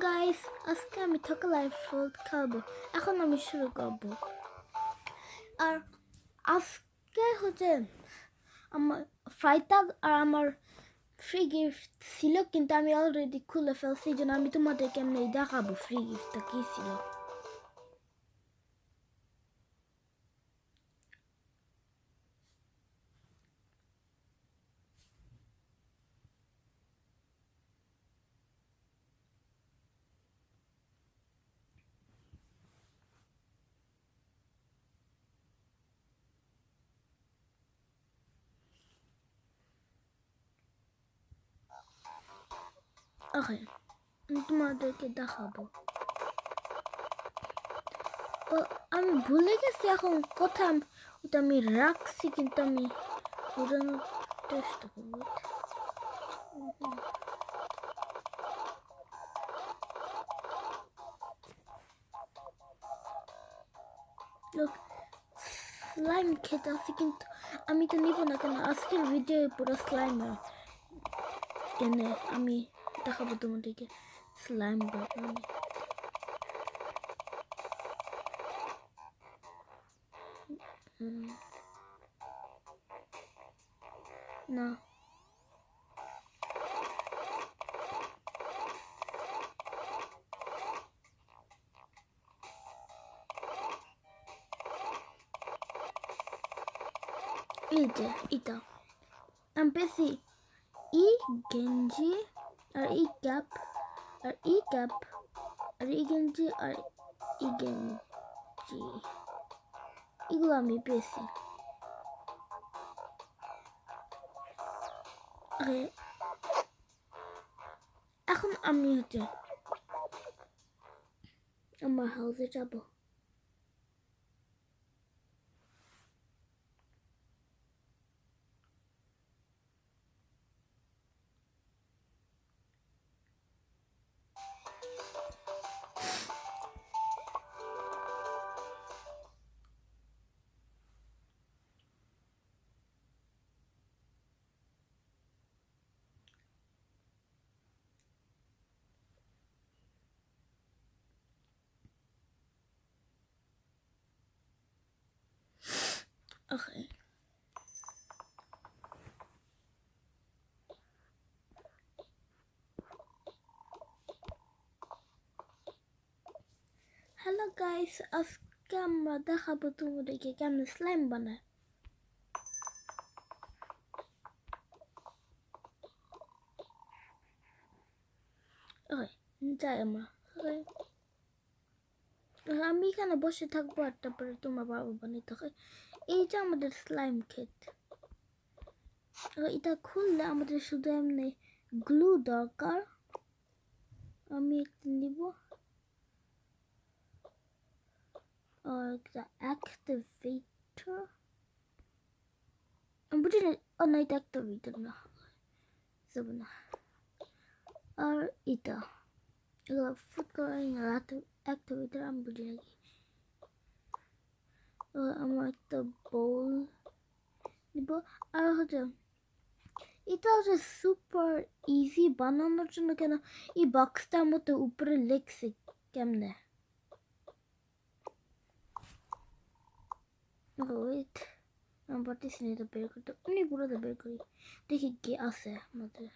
Guys, আজকে আমি থকা লাইফ খাবো। এখন আমি শুরু করব। আর আজকে হচ্ছে আমার ফ্রাইটাগ আর আমার ফ্রি গিফট ছিল, কিন্তু আমি অলরেডি খুলে ফেলছি, জন্য আমি তোমাদেরকে এমনি দেখাবো ফ্রি গিফটটা কি ছিল। ওকে, আমি তোমাদেরকে দেখাবো। আমি ভুলে গেছি এখন কথা ওটা আমি রাখছি, কিন্তু আমি বোঝানোর চেষ্টা করবো। স্লাইম খেতে আসি, কিন্তু আমি তো নিব না। কেন আজকের ভিডিও পুরো স্লাইম কেন আমি দেখাবো তোমাদেরকে স্লাইম বানানো। না, এই যে এটা আমি পেয়েছি ই গেঞ্জি আর ই ক্যাপ আর ই ক্যাপ আর ই গেঞ্জি আর ই গেঞ্জি, এগুলো আমি পেয়েছি। এখন আমি হচ্ছে আমার হাউসে যাবো। Okay. হ্যালো গাইস, আজকে আমরা দেখাবো তোমাদেরকে কেমন স্লাইম বানায়। যাই আমরা। আমি এখানে বসে থাকবো আর তারপরে তোমার বাবা বানাইতে হয়। এই যে আমাদের স্লাইম ক্ষেত, এটা খুললে আমাদের শুধু এমনি গ্লু দরকার। আমি একটা নিব আর একটা অ্যাক্টিভেটর। আমি বুঝি না, না এটা অ্যাক্টিভেটর না, যাবো না। আর এটা ফুড কালারিং অ্যাক্টিভেটর আমি বুঝি নাকি। আমার একটা বোল নিব। আর হচ্ছে এটা হচ্ছে সুপার ইজি বানানোর জন্য। কেন এই বক্সটার মতো উপরে লেখছে কেমনে। ওয়েট, আমি পারতেছি না এটা বের করতে। এমনি পুরোটা বের করি, দেখি কি আছে আমাদের।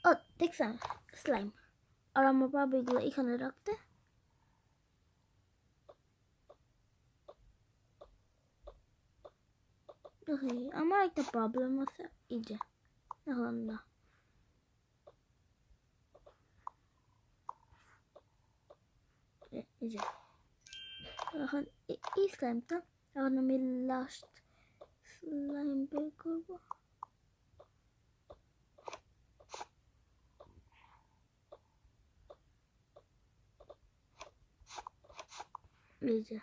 ও দেখছেন স্লাইম। আর আমার বাবা এগুলো এখানে রাখতে। আমার একটা প্রবলেম আছে, এই যে এখন না, এই যে এখন এই স্লাইমটা এখন আমি লাস্ট স্লাইম বের করবো। এই যে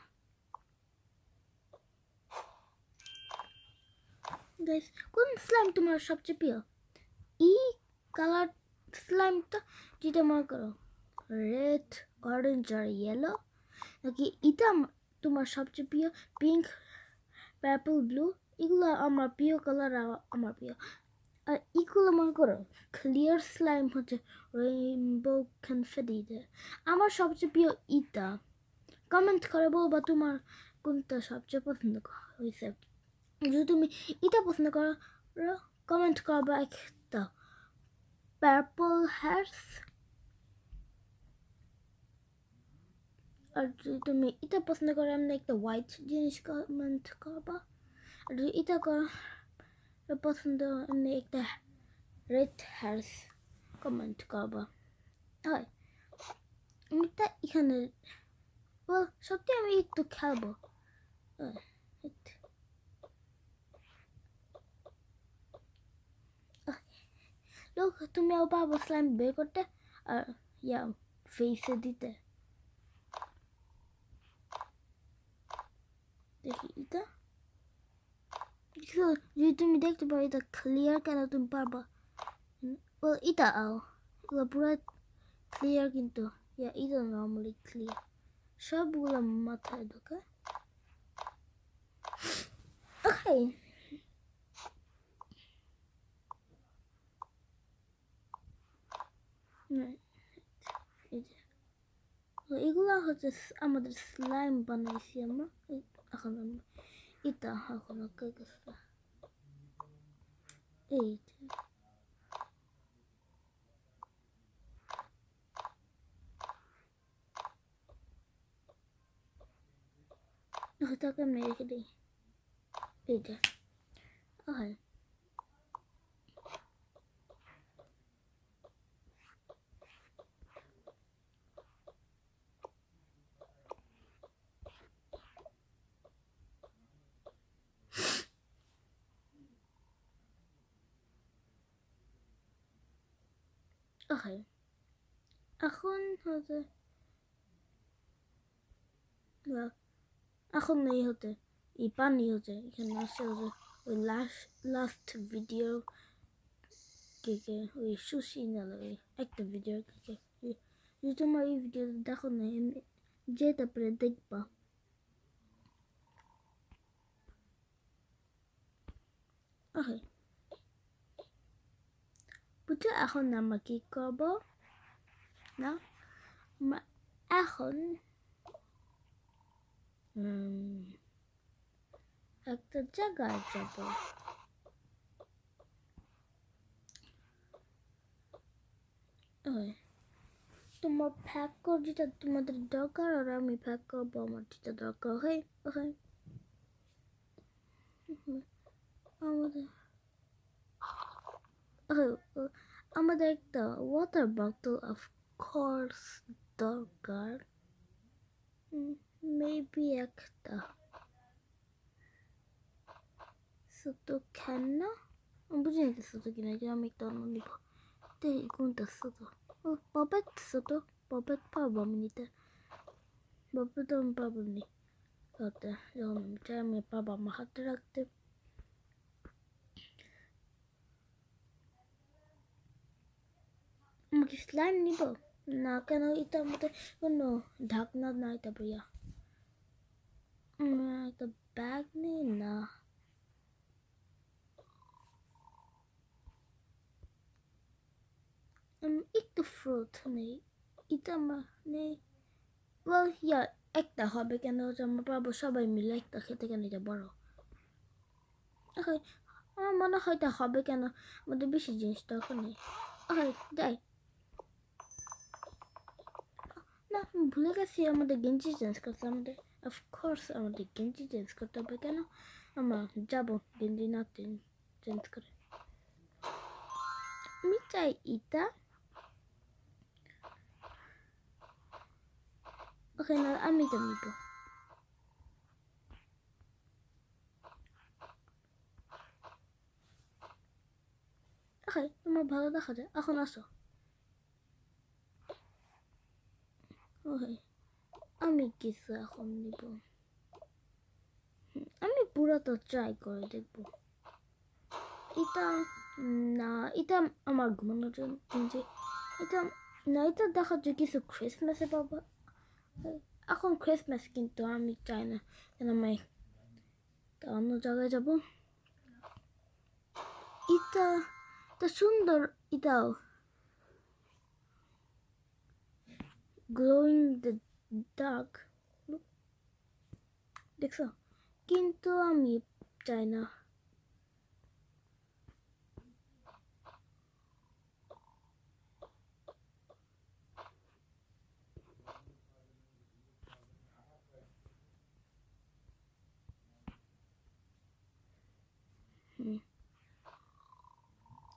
গাইস, কোন স্লাইম তোমার সবচেয়ে প্রিয়? এই কালার স্লাইমটা যেটা মনে করো রেড, অরেঞ্জ আর ইয়েলো, নাকি এটা তোমার সবচেয়ে প্রিয় পিঙ্ক, পার্পল, ব্লু? এগুলো আমার প্রিয় কালার, আমার প্রিয়। আর এগুলো মনে করো ক্লিয়ার স্লাইম হচ্ছে রেইনবো কনফেটি দিয়ে। আমার সবচেয়ে প্রিয় ইটা। কমেন্ট করে বলবা তোমার কোনটা সবচেয়ে পছন্দ হয়েছে। যদি তুমি এটা পছন্দ করো কমেন্ট করবা একটা পার্পল হার্স। আর যদি তুমি এটা পছন্দ করো এমনি একটা হোয়াইট জিনিস কমেন্ট করবা। আর যদি এটা পছন্দ এমনি একটা রেড হার্স কমেন্ট করবা। হয় এটা এখানে সত্যি আমি একটু খেলবো। লোক তুমি পাবো স্লাইম বের করতে আর ফেসে দিতে। দেখি এটা যদি তুমি দেখতে পারো এটা ক্লিয়ার কেন তুমি পারবা। এটা এগুলো পুরো ক্লিয়ার কিন্তু এটা নর্মালি ক্লিয়ার সবগুলো মাথায় ঢোকে। ওকে এগুলো হচ্ছে আমাদের স্লাইম বানাইছি আমরা। এখন এটা এখন এই ওটাকে আমি রেখে দিই। এইটা হয় ওকে এখন হচ্ছে এখন এই হতে এই পানি হচ্ছে এখানে আসছে হচ্ছে ওই লাস্ট ভিডিও কেকে ওই সুশি না ওই একটা ভিডিও কেকে যদি তোমার এই ভিডিও দেখো না যে তারপরে দেখবা। ওকে বুঝছো এখন আমরা কি করবো না এখন একটা জায়গায় যাব। তোমার প্যাক কর যেটা তোমাদের দরকার আর আমি প্যাক করবো আমার যেটা দরকার। ওকে ওকে আমাদের আমাদের একটা ওয়াটার বটল অফ কোর্স দরকার। মেবি একটা ছোট ক্যান না বুঝে নিতে ছোট কিনা আমি একটা অন্য নিব। কোনটা ছোট পপেট ছোট পপেট পারবো আমি নিতে। পপেট আমি পারবো নি হাতে যখন আমি চাই আমি পাবো আমার হাতে রাখতে। আমাকে স্লাইম নিব না কেন এটার মধ্যে কোনো ঢাকনা নাই। তারপর একটা ব্যাগ নেই না একটু ফ্রুট নেই এটা আমার নেই। একটা হবে কেন আমরা পাবো সবাই মিলে একটা খেতে কেন এটা বড়। আমার মনে হয় এটা হবে কেন আমাদের বেশি জিনিস দরকার নেই। যাই না ভুলে গেছি আমাদের গেঞ্জি চেঞ্জ করতে আমাদের অফকোর্স আমাদের গেঞ্জি চেঞ্জ করতে হবে কেন আমরা যাবো গেঞ্জি না চেঞ্জ করে। আমি চাই এটা ওকে না আমি তো নিব। ওকে তোমার ভালো দেখা যায় এখন আসো। ওকে আমি কিছু এখন নিব। আমি পুরোটা ট্রাই করে দেখবো। এটা না এটা আমার ঘুমানোর জন্য যে এটা না এটা দেখাচ্ছে কিছু ক্রিসমাসে পাবো। এখন ক্রিসমাস কিন্তু আমি চাই না কেন আমি অন্য জায়গায় যাব। এটা তো সুন্দর এটাও গ্লোইং দ্য ডার্ক দেখছো কিন্তু আমি চাই না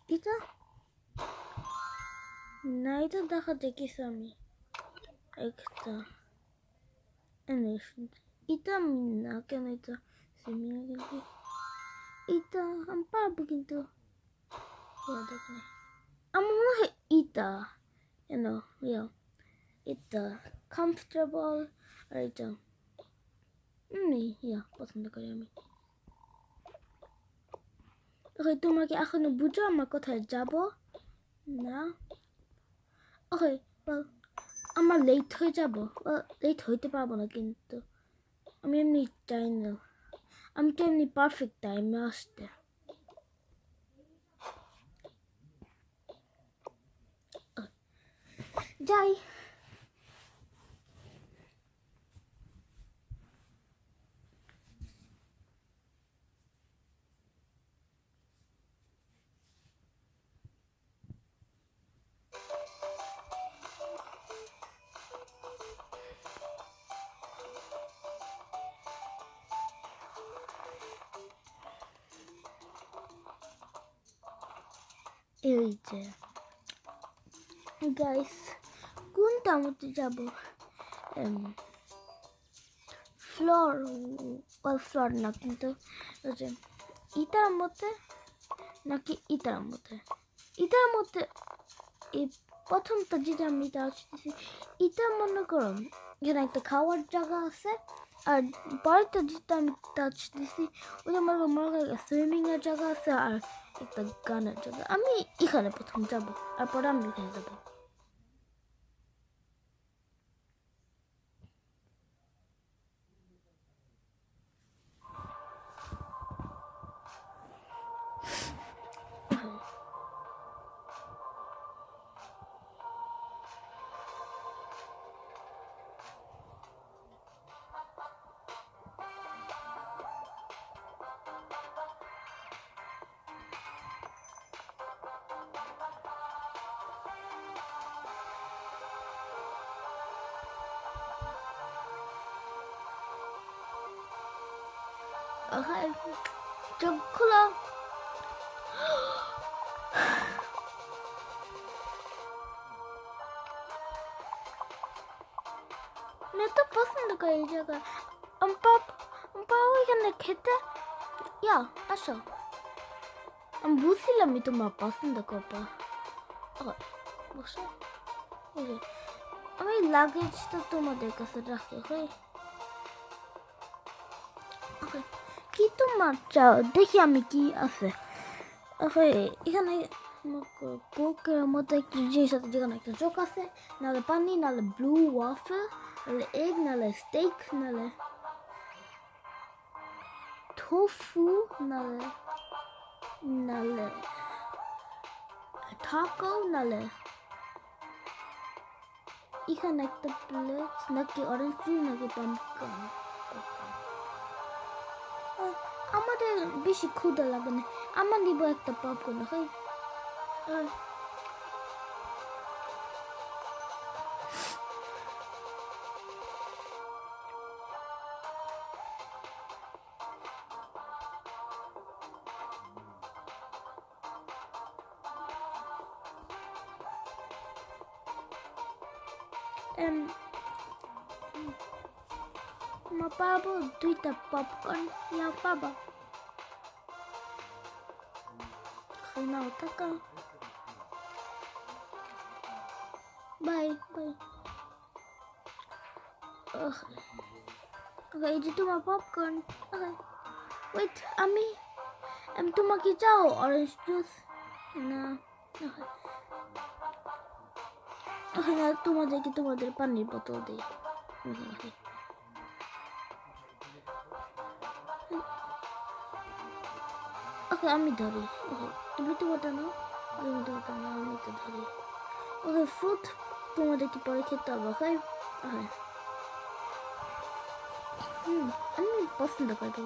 এটা না এটা দেখাতে কিছু আমি একটা অ্যানিমেশন এটা আমি না কেন এটা এটা আমি পারবো কিন্তু আমার মনে হয় এটা এটা কমফর্টেবল আর এটা পছন্দ করি আমি ওকে তোমাকে এখনো বুঝো আমার কোথায় যাব না ওকে আমার লেট হয়ে যাব লেট হইতে পারবো না কিন্তু আমি এমনি চাই না আমি তো এমনি পারফেক্ট টাইমে আসতে যাই এই যে গাইস কোনটা মধ্যে যাব ফ্লোর ফ্লোর না কিন্তু ইটার মধ্যে নাকি ইটার মধ্যে এই প্রথমটা যেটা আমি টাচ দিছি এটা মনে করো এখানে একটা খাওয়ার জায়গা আছে আর পরেরটা যেটা আমি টাচ দিছি ওটা মনে করো সুইমিং এর জায়গা আছে আর একটা গানের জায়গা আমি এখানে প্রথম যাব আর পরে আমি এখানে যাবো চোখ খোলা আমি এত পছন্দ করি এই জায়গা আমি পাবো এখানে খেতে আসো আমি বুঝছিলামই তোমার পছন্দ করবা বসো আমি লাগেজটা তোমাদের কাছে রাখি কি তোমার চাও দেখি আমি কি আছে এখানে কোকের মতো একটা জিনিস আছে যেখানে একটা চোখ আছে নাহলে পানি নাহলে ব্লু ওয়াফেল নাহলে এগ নাহলে স্টেক নাহলে tofu নাহলে taco নাহলে এখানে একটা প্লেট নাকি অরেঞ্জ জুস নাকি পাম্পকিন আমাদের বেশি ক্ষুধা লাগে না আমার নিব একটা পপকর্ন পাবো দুইটা পপকর্ন পাবো নাও টাকা বাই এই যে তোমার পপকর্ন ওয়েট আমি তোমাকে চাও অরেঞ্জ জুস না তোমাদের পানির বোতল দিই আমি ধরি তুমি তোমারটা নাও আমি তো ধরি ওকে ফ্রুট তোমাদেরকে পরে খেতে হবে ওকে আমি পছন্দ করি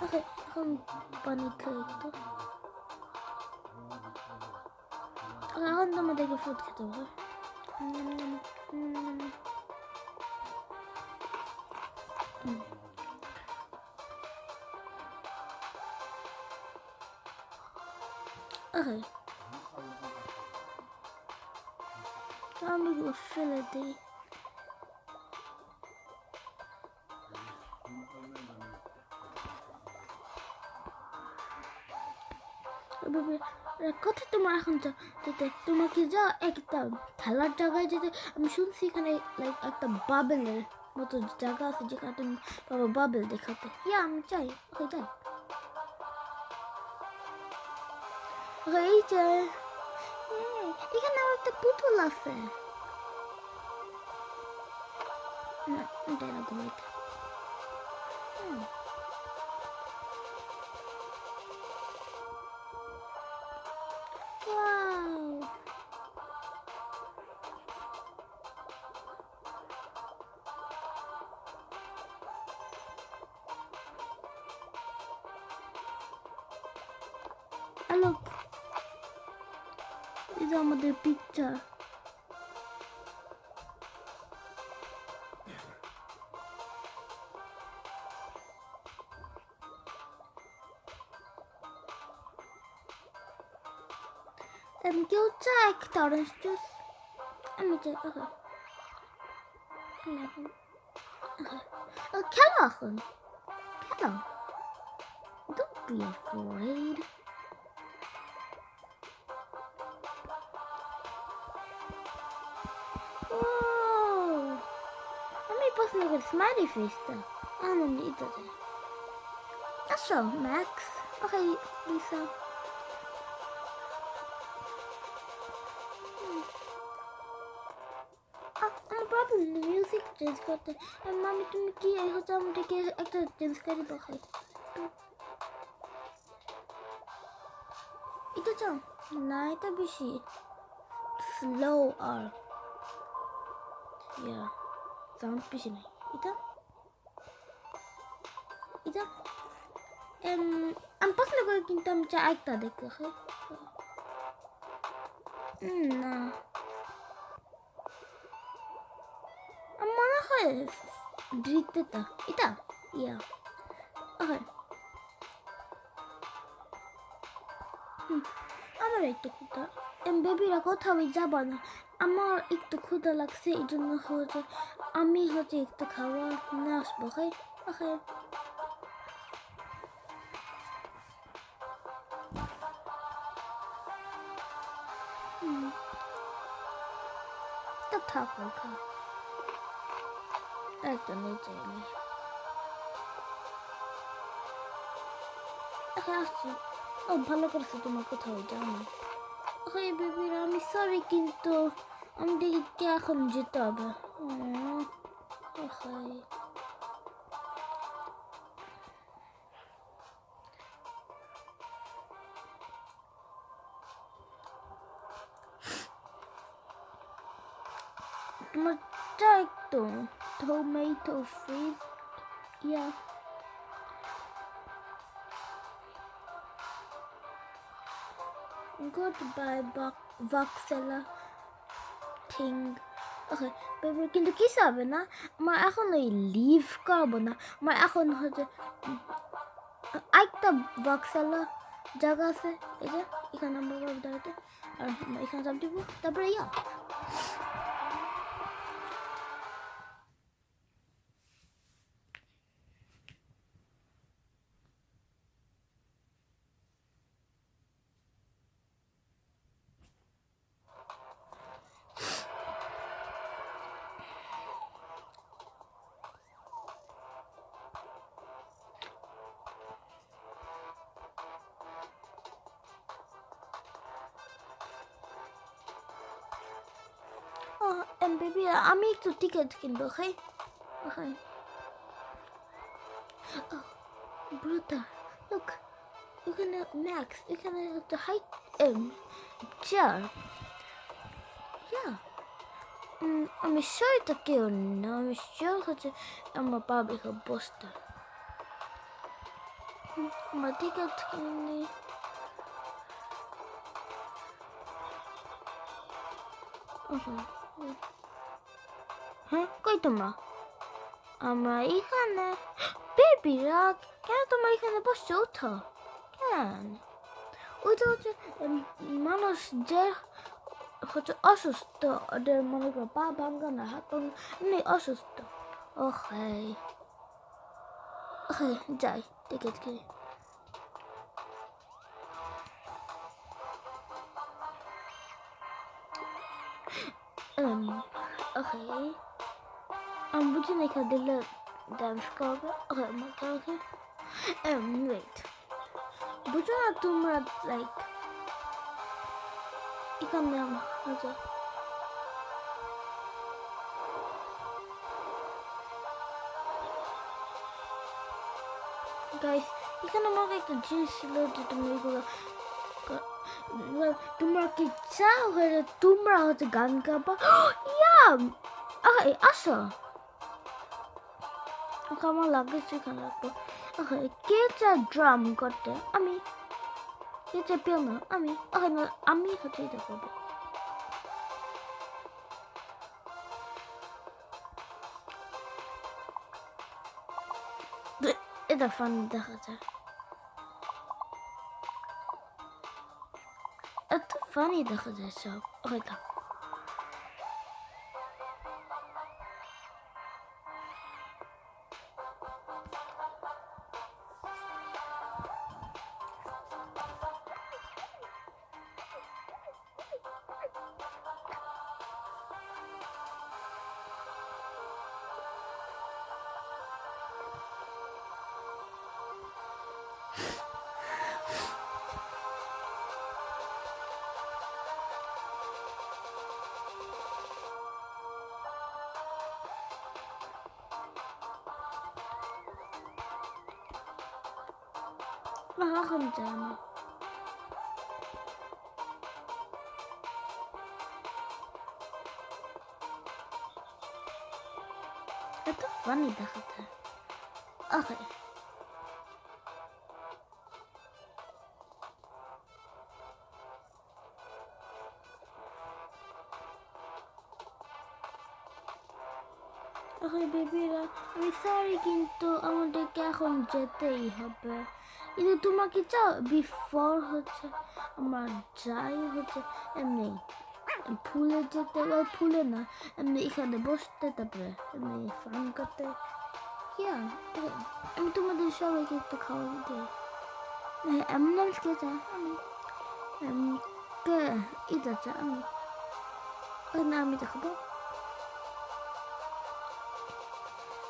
ওকে এখন পানি খাই একটু এখন তোমাদেরকে ফ্রুট খেতে হবে ওকে আমি ফেলে দিই কোথায় তোমার এখন যেতে তোমাকে যা একটা খেলার জায়গায় যেতে আমি শুনছি এখানে লাইক একটা বাবেলের মতো জায়গা আছে যেখানে তুমি পাবো বাবেল দেখাতে আমি চাই ওকে যাই এই যে এখানে আমার একটা পুতুল আছে না এটা না ঘুমাইতে Look, these are my picture. কেউ চায় একটা অরেঞ্জ জুস আমি চাই খেলো এখন খেলো don't be afraid আমি পছন্দ করি স্মাইলি ফেসটা আমি এটা চাই আসো ম্যাক্স ওকে লিসা problem music change করতে মামি তুমি কি হচ্ছে আমাদেরকে একটা চেঞ্জ করে দেখাই এটা চাও না এটা বেশি স্লো আর সাউন্ড বেশি নেই এটা আমি পছন্দ করি কিন্তু আমি চাই একটা দেখতে না মনে হয় ড্রিতেটা এটা আমার একটু ক্ষুধা বেবিরা কোথাও যাবো না আমার একটু ক্ষুধা লাগছে এই জন্য হচ্ছে আমি একটু খাওয়া নিয়ে আসবো থাকো একদম নিচে আসছি ভালো করছে তোমার কোথাও যাও বেবিরা আমি সরি কিন্তু আমাদেরকে এখন যেতে হবে তোমার চাই তো tomato freeze goodbye voxella thing baby কিন্তু কিছু হবে না আমার এখন ওই লিভ করবো না আমার এখন হচ্ছে একটা ভক্সেলা জায়গা আছে এই যে এখানে আমরা দাঁড়াতে আর এখানে চাপ দিব তারপরে বেবি আমি একটু টিকিট কিনবো brother look এখানে ম্যাক্স এখানে একটা হাইট চেয়ার ইয়া আমি শিওর এটা কেউ না আমি শিওর হচ্ছে আমার বাবা এখানে বসতে আমার টিকিট কিনে হ্যাঁ কই তোমরা আমরা এখানে বেবিরা কেন তোমরা এখানে বসছো উঠো কেন ওইটা হচ্ছে মানুষ যে হচ্ছে অসুস্থ ওদের মনে করো পা ভাঙ্গা না হাত ভাঙ্গা এমনি অসুস্থ ওকে ওকে যাই টিকিট কিনে ওকে আমি বুঝি না এখানে দিলে ডান্স করবে ওকে মাথা ওকে ওয়েট বুঝো না তোমরা লাইক এখানে হচ্ছে গাইস এখানে আমার একটা জিনিস ছিল যে তুমি এগুলো তোমরা কি চাও হয়ে তোমরা হচ্ছে গান গাবা ইয়া আসো আমার লাগেছে এখানে রাখবো কে চায় ড্রাম করতে আমি কে চায় পিয়ানো আমি আমি হচ্ছে এটা করবো এটা ফান দেখা যায় এত ফানি দেখা যায় সব হয়তো এখন যায় না এত ফানি দেখাতে ওকে ওকে বেবিরা আমি সরি কিন্তু আমাদেরকে এখন যেতেই হবে কিন্তু তোমার কি চাও বিফোর হচ্ছে আমার যাই হচ্ছে এমনি ফুলে যেতে ফুলে না এমনি এখানে বসতে তারপরে এমনি ফান করতে ইয়া আমি তোমাদের সবাইকে একটু খাওয়া দিই এমন কে চায় আমি কে এটা চায় আমি না আমি দেখাবো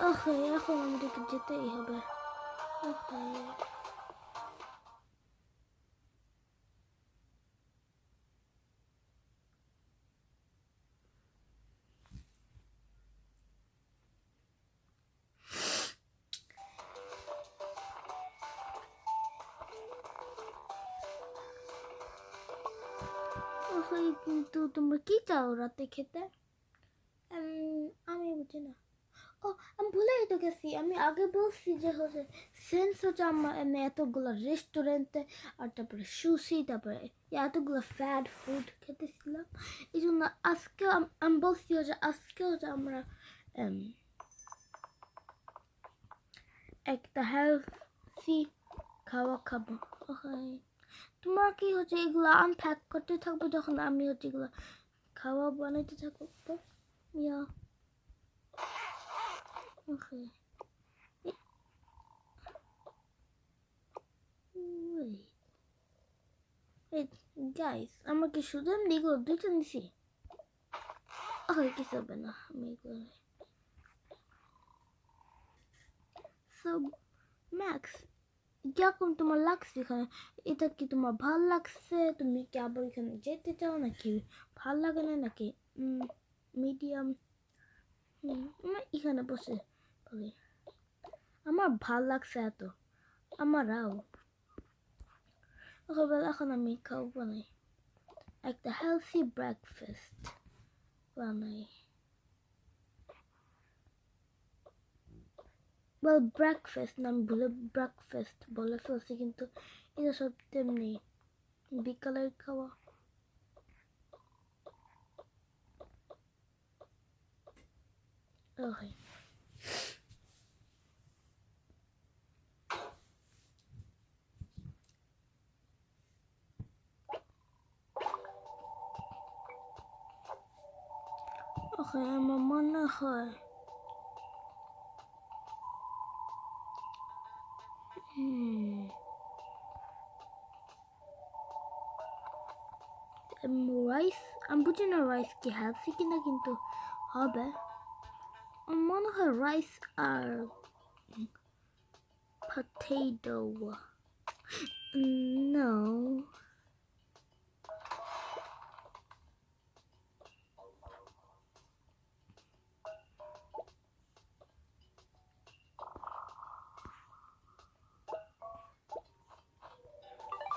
ওকে এখন আমাদেরকে যেতেই হবে ওকে কিন্তু তোমরা কি চাও রাতে খেতে আমি বুঝি না ও আমি ভুলে তো গেছি আমি আগে বলছি যে হচ্ছে সেন্স হচ্ছে আমার এমনি এতগুলো রেস্টুরেন্টে আর তারপরে সুশি তারপরে এতগুলো ফ্যাট ফুড খেতেছিলাম এই জন্য আজকে আমি বলছি যে আজকে হচ্ছে আমরা একটা হেলথি খাওয়া খাবো তোমরা কি হচ্ছে এগুলো আনপ্যাক করতে থাকবো যখন আমি হচ্ছে এগুলো খাওয়া বানাইতে থাকবো ইয়া Okay. Wait, guys, আমার কি শুধু আমি এগুলো দুইটা নিছি কিছু হবে না আমি এগুলো সো ম্যাক্স কিরকম তোমার লাগছে এখানে এটা কি তোমার ভাল লাগছে তুমি কি আবার এখানে যেতে চাও নাকি ভাল লাগে না নাকি মিডিয়াম এখানে বসে আমার ভাল লাগছে এত আমারও Okay, well এখন আমি খাবো বানাই একটা healthy breakfast বানাই well breakfast না আমি ভুলে breakfast বলে ফেলছি কিন্তু এটা সব তেমনি বিকালের খাওয়া okay okay আমার মনে হয় rice আমি বুঝি না rice কি healthy কিনা কিন্তু হবে আমার মনে হয় rice আর potato no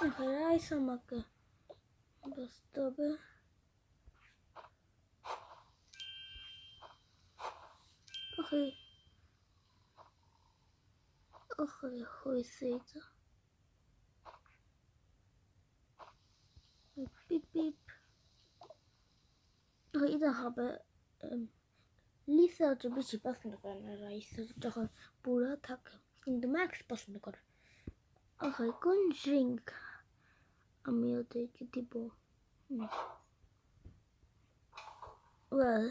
okay rice আমাকে বসতে হবে okay okay হয়েছে এটা পিপ পিপ এটা হবে লিসা হচ্ছে বেশি পছন্দ করে না রাইস যখন পুরো থাকে কিন্তু ম্যাক্স পছন্দ করে okay কোন ড্রিঙ্ক আমি ওদেরকে দিব well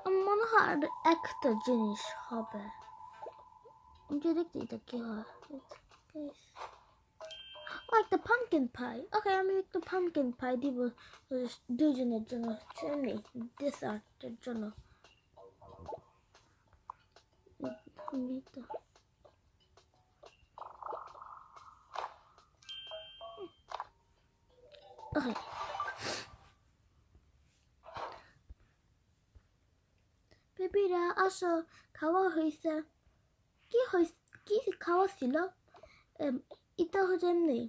আমার মনে হয় আর একটা জিনিস হবে যে দেখতে এটা কি হয় একটা pumpkin pie okay আমি একটা pumpkin pie দিব দুজনের জন্য এমনি ডেসার্টের জন্য okay বেবিরা আসো খাওয়া হয়েছে কি খাওয়া ছিল এটা হচ্ছে এমনি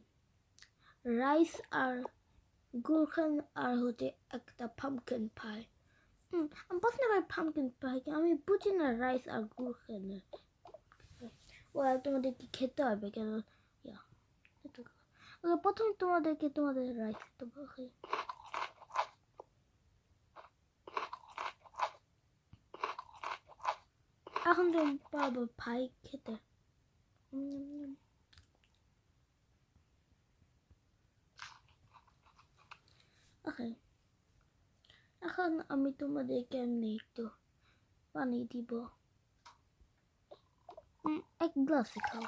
রাইস আর গুলখান আর হচ্ছে একটা pumpkin pie আমি পছন্দ করি pumpkin pie আমি বুঝি না রাইস আর গুলখানের well তোমাদের কি খেতে হবে কেন প্রথম তোমাদেরকে তোমাদের রাইস খেতে হবে এখন তো পাবো ভাই খেতে okay এখন আমি তোমাদেরকে এমনি একটু পানি দিব এক গ্লাস খাও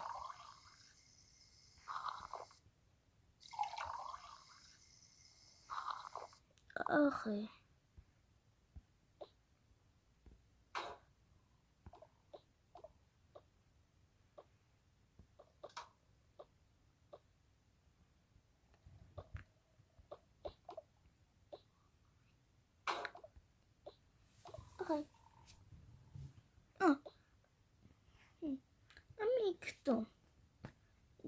okay okay আমি একটু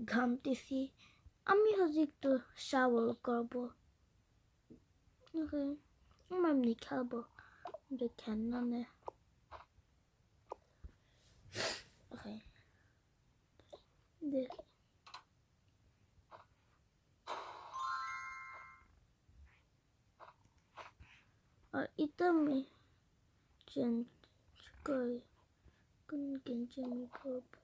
ঘামতেছি আমি হচ্ছে একটু শাওয়ার করবো okay আমি এমনি খেলবো দেখেন না okay দেখ আর এটা আমি চেঞ্জ করি কোন গেঞ্জি আমি পরবো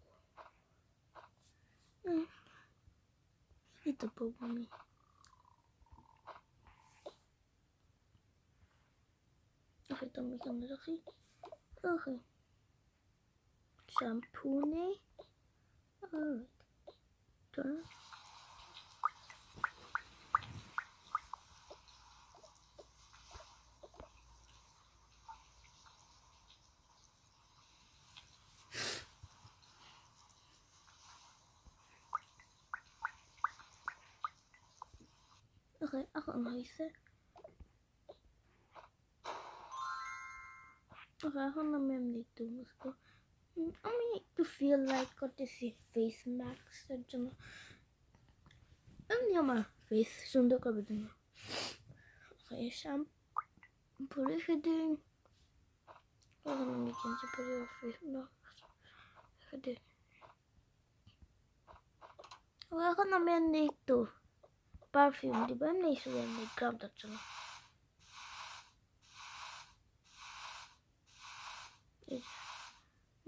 এটা পরবো আমি okay তো আমি কেমন রাখি okay শ্যাম্পু নেই alright turn okay এখন হয়েছে okay এখন আমি এমনি একটু বুঝবো আমি একটু ফিল লাইক করতেছি ফেস ম্যাস্কের জন্য এমনি আমার ফেস সুন্দর করবে তুমি। শ্যাম্পু রেখে দিন। এখন আমি কিনতে পারি ফেস রেখে দিন। এখন আমি এমনি একটু পারফিউম দিব, এমনি শুধু এমনি গ্রামটার জন্য।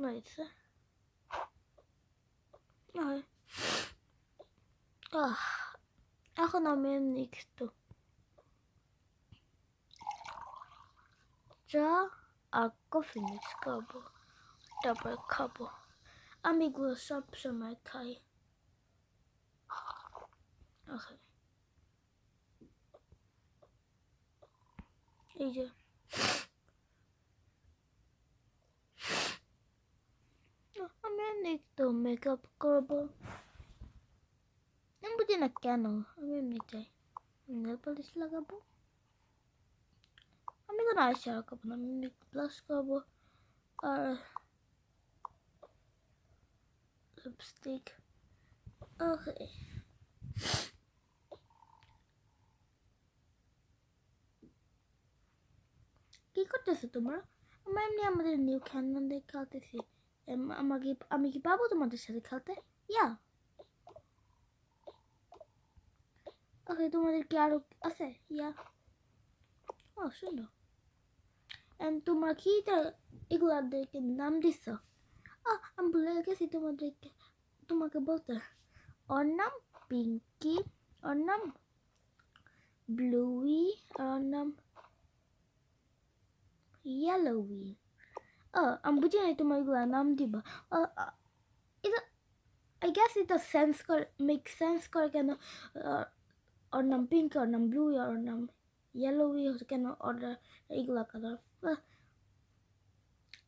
Nice. এখন আমি এমনি একটু চা আর কফি মিক্স করবো, তারপরে খাবো। আমি এগুলো সব সময় খাই। এই যে আমি এমনি একটু মেকআপ করবো, আমি বুঝি না কেন আমি এমনি চাই। নেল পলিশ লাগাবো, আমি কোনো আইশ্যাডো করবো না, আমি ব্লাশ করবো আর লিপস্টিক। ওকে, কি করতেছো তোমরা? আমরা এমনি আমাদের নিউ ক্যানন দিয়ে খেলতেছি। আমি কি পাবো তোমাদের সাথে খেলতে? ইয়া ওকে, তোমাদের কি আরো আছে? ইয়া ও সুন্দর। তোমরা কি এগুলাদেরকে নাম দিচ্ছ? আমি ভুলে গেছি তোমাকে বলতে। ওর নাম পিঙ্কি, ওর নাম ব্লুই, আর ওর নাম ইয়েলোই। আমি বুঝি নাই তোমার এগুলা নাম দিবা। এটা I guess এটা make sense করে কেন ওর নাম পিঙ্ক, ওর নাম ব্লু, আর ওর নাম ইয়েলোই হচ্ছে কেন অর্ডার এইগুলা কালার।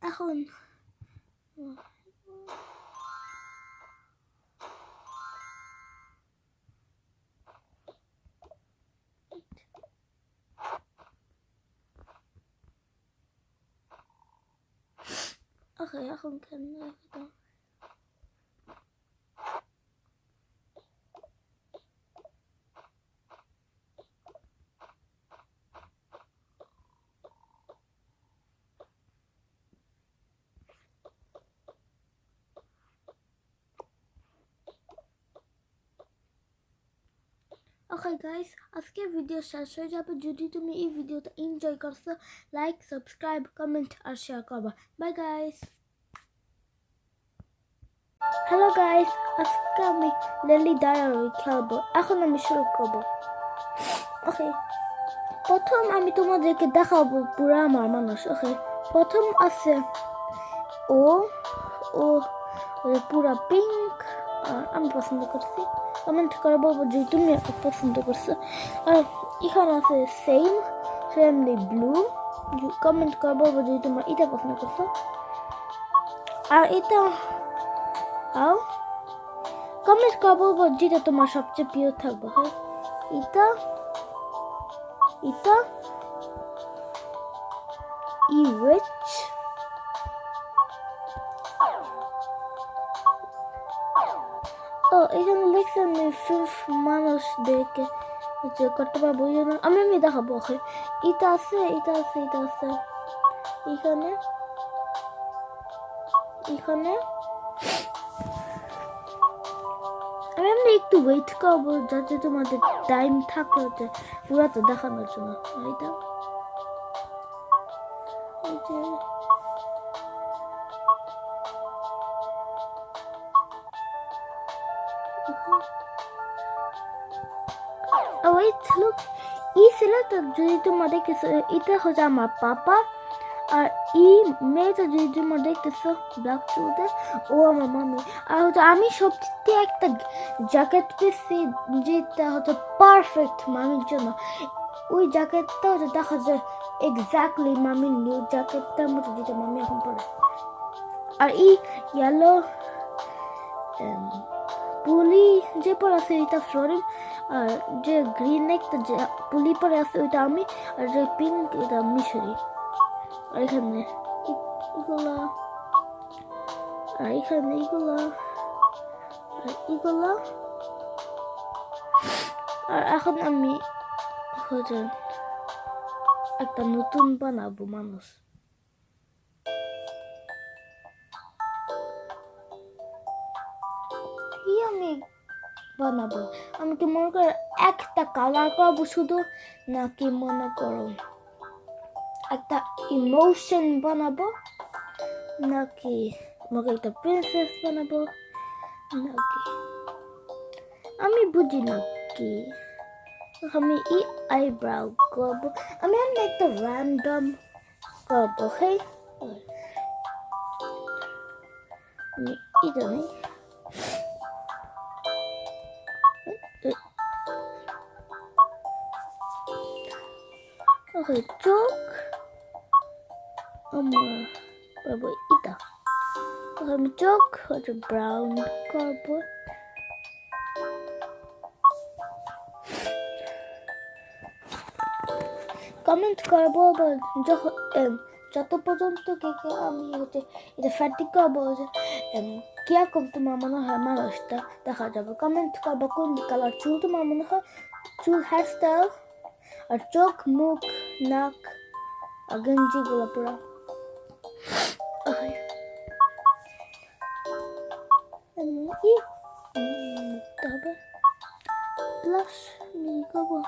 এখন এখন কেন ওকে গাইস, আজকে ভিডিও শেষ হয়ে যাবে। যদি তুমি এই ভিডিওটা এনজয় করছো, লাইক, সাবস্ক্রাইব, কমেন্ট আর শেয়ার করবা। Bye guys. হ্যালো গাইস, আজকে আমি লেলি ডায়ারি খেলবো। এখন আমি শুরু করবো। ওকে, প্রথম আমি তোমাদেরকে দেখাবো পুরা আমার মানুষ। ওকে, প্রথম আছে ও ও পুরা পিঙ্ক, আর আমি পছন্দ করছি। কমেন্ট করে বলবো যে তুমি পছন্দ করছো। আর এখানে আছে সেমলি ব্লু, কমেন্ট করে বলবো যে তোমরা এটা পছন্দ করছো। আর এটা কমেন্ট করে বলবো যেটা তোমার সবচেয়ে প্রিয় থাকবে। হ্যাঁ, এটা ইউএচ, এখানে লিখছে আমি মানুষদেরকে করতে পারবো। আমি দেখাবো। এটা আছে এখানে আমি এমনি একটু ওয়েট করবো যাতে তোমাদের টাইম থাকে হচ্ছে পুরা তো দেখানোর জন্য। এটা এই যে ওয়েট, লুক, এই ছেলেটা যদি তোমরা দেখতেছো এটা হচ্ছে আমার পাপা, আর এই মেয়েটা যদি তোমরা দেখতেছো ব্ল্যাক চুলতে, ও আমার মামি। আর হচ্ছে আমি সবচেয়ে একটা জ্যাকেট পেয়েছি যেটা হচ্ছে পারফেক্ট মামির জন্য। ওই জ্যাকেটটা হচ্ছে দেখা যায় এক্স্যাক্টলি মামির নিউ জ্যাকেটটার মতো যেটা মামি এখন পরে। আর এই ইয়েলো পুলি যে পরে আছে এটা ফ্লোরিন, আর যে গ্রিন একটা যে পুলি পরে আছে ওইটা আমি, আর যে পিঙ্ক এটা মিশরি। আর এখানে এগুলা, আর এখানে এগুলা, আর এগুলা আর এখন আমি হচ্ছে একটা নতুন বানাবো মানুষ। কি আমি বানাবো? আমি কি মনে করো একটা কালার করবো শুধু, নাকি মনে করো একটা ইমোশন বানাবো, নাকি মনে একটা প্রিন্সেস বানাবো, নাকি আমি বুঝি না কি। আমি এই আইব্রাউ করবো, আমি একটা র্যান্ডম করবো। হ্যাঁ, আমি এটা নেই। ওকে, চোখ আমার করবো এটা। আমি চোখ হচ্ছে ব্রাউন করবো। কমেন্ট করবো যখন যত পর্যন্ত কে আমি হচ্ছে এটা ফ্যাটিক করবো যে কিরকম তোমার মনে হয় মানুষটা দেখা যাবে। কমেন্ট করবো কোন কালার চুল তোমার মনে হয়, চুল, হেয়ার স্টাইল, আর চোখ, মুখ, নাক, আর গেঞ্জিগুলো পুরো। তবে প্লাস করবো।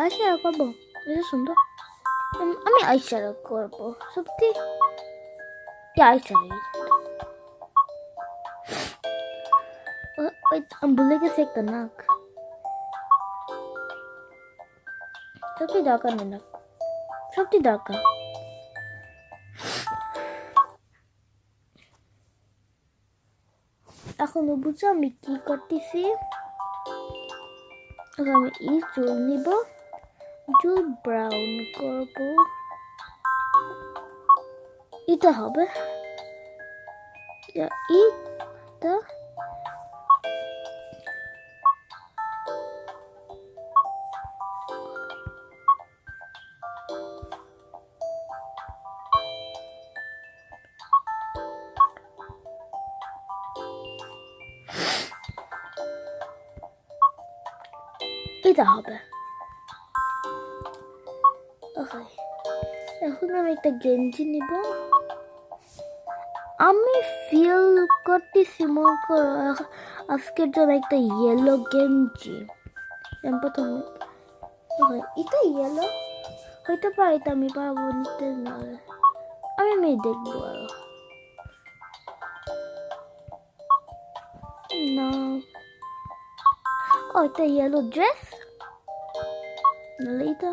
আইশ্যাডো করবো, এটা সুন্দর। আমি আইশ্যাডো করবো সত্যি। আইশ্যাডো আমি ভুলে গেছি একটা নাক। সত্যি দরকার নেই নাক, সত্যি দরকার। এখন বুঝছো আমি কি করতেছি? আমি এই চুল নিব, চুল ব্রাউন করব। এটা হবে এটা। এটা হবে। এখন আমি একটা গেঞ্জি নিব। আমি ফিল করতেছি মনে করো আজকের জন্য একটা ইয়েলো গেঞ্জি। প্রথমে এটা ইয়েলো হইতে পারে, এটা আমি পারবো নিতে না। আমি দেখবো আরো না। ও, এটা ইয়েলো ড্রেস এটা।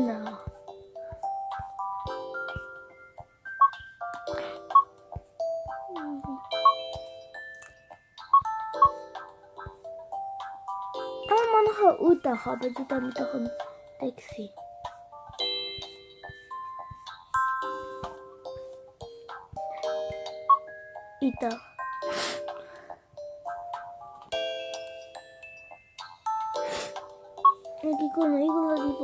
না, আমার মনে হয় ওইটা হবে যেটা আমি তখন দেখছি। এটা কি কোনো এইগুলো দিব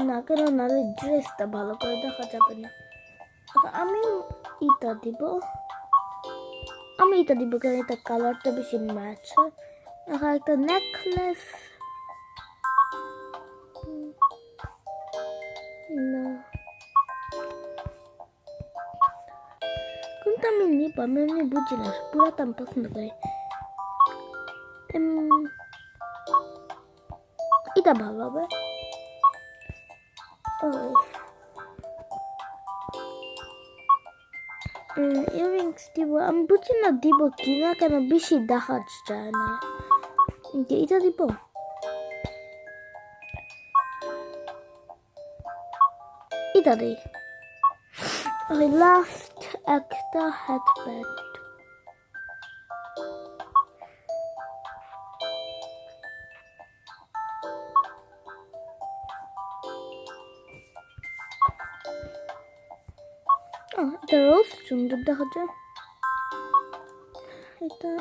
না, কেন নাহলে ড্রেসটা ভালো করে দেখা যাবে না। আমি এটা দিব, আমি এটা দিব কারণ এটা কালারটা বেশি ম্যাচ হয়। একটা নেকলেস না, কিন্তু আমি নিব, আমি এমনি বুঝি না, পুরাটা আমি পছন্দ করি। এটা ভালো হবে। ইয়াররিংস দিব, আমি বুঝি না দিব কিনা, কেন বেশি দেখা যায় না। এটা দিব, এটা দিই। লাস্ট একটা হেডব্যান্ড। এটা রোজ সুন্দর দেখা যায়। এটা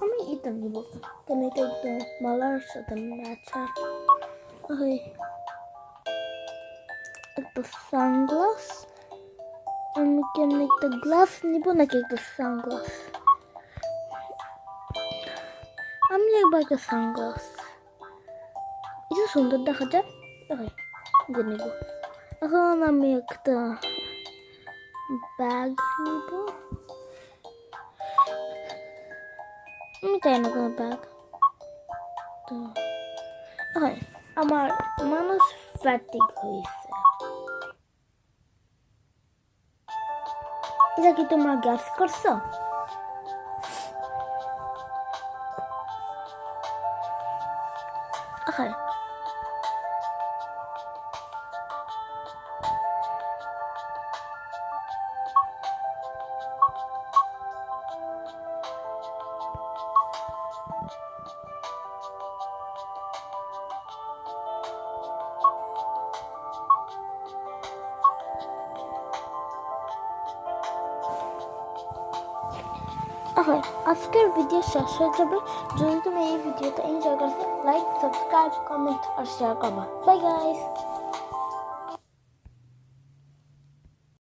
আমি এটা নিব কেন এটা একটু মালার সাথে ম্যাচ হয় ওই একটা সানগ্লাস আমি কেমন একটা গ্লাস নিব নাকি একটা সানগ্লাস আমি একবার একটা সানগ্লাস এটা সুন্দর দেখা যায় ওই যে নিব এখন আমি একটা ব্যাগ নিব আমি চাই না কোনো ব্যাগ তো হয় আমার মানুষ ফ্যাটিক হয়েছে এটা কি তোমরা গ্যাস করছো হয় Okay, আজকের ভিডিও শেষ হয়ে যাবে যদি তুমি এই ভিডিওটা এনজয় করতে লাইক সাবস্ক্রাইব কমেন্ট আর শেয়ার করবা বাই গাইস